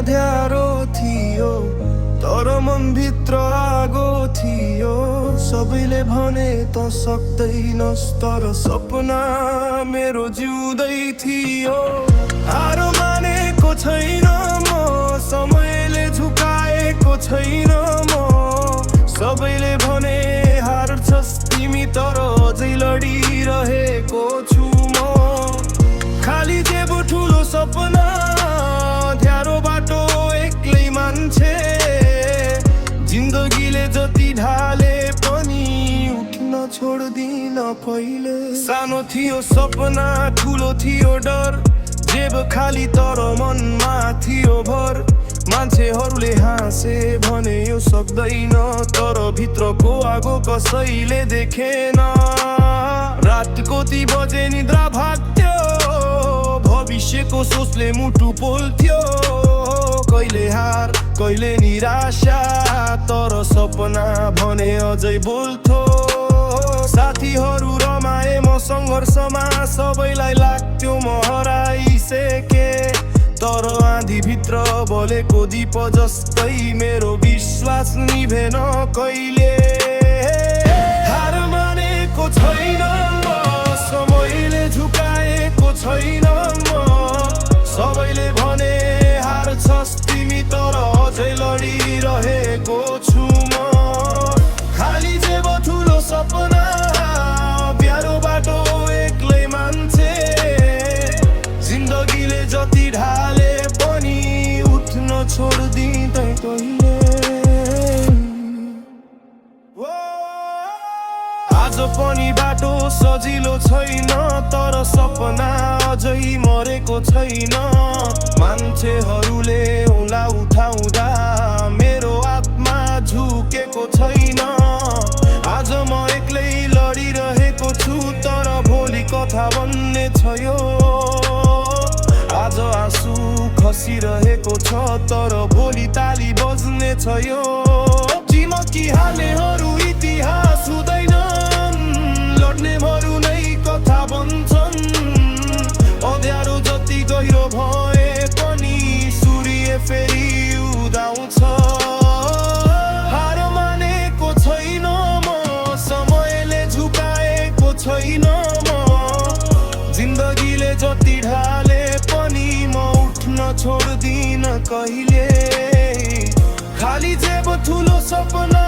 अँध्यारो थियो तर मनभित्र आगो थियो। सबैले भने त सक्दैनस् तर सपना मेरो जिउँदै थियो। हार मानेको छैन म, समयले झुकाएको छैन म। सबैले भने हार्छस् तिमी तर अझै लडिरहेको छु म। खाली जेब ठुलो सपना, अँध्यारो बाटो एक्लै मान्छे। जिन्दगीले जति ढाले पनि उठ्न छोड्दिन पहिले। सानो थियो सपना, ठुलो थियो डर, जेब खाली तर मनमा थियो भर। मान्छेहरूले हाँसे भने यो सक्दैन, तर भित्रको आगो कसैले देखेन। रातको ती बजे निद्रा भाग्थ्यो, भविष्यको सोचले मुटु पोल्थ्यो। कहिले हार कहिले निराशा, तर सपना भने अझै बोल्थ्यो। साथीहरू रमाए म सङ्घर्षमा, सबैलाई लाग्थ्यो म हराइसके। तर आँधी भित्र बलेको दीप जस्तै मेरो विश्वास निभेन कहिले। हार मानेको छैन म, समयले झुकाएको छैन म। सबैले भने हार्छस् तिमी तर अझै लडिरहेको छु म। खाली जेब ठुलो सपना, प्यारो बाटो एक्लै मान्छे। जिन्दगीले जति ढाले पनि उठ्न छोड्दिँदै कहिले। आज पनि बाटो सजिलो छैन, तर सपना अझै मरेको छैन। मान्छेहरूले औँला उठाउँदा मेरो आत्मा झुकेको छैन। आज म एक्लै लडिरहेको छु, तर भोलि कथा बन्ने छ यो। आज आँसु खसिरहेको छ, तर भोलि ताली बज्ने छ यो। चिमकी हाल्नेहरू इतिहास हुँदैनन्, लड्नेहरू नै कथा बन्छन्। अँध्यारो जति गहिरो भए पनि सूर्य फेरि उदाउँछ। हार मानेको छैन म, समयले झुकाएको छैन म। जिन्दगीले जति ढाले पनि म उठ्न छोड्दिन कहिले। खाली जेब ठुलो सपना,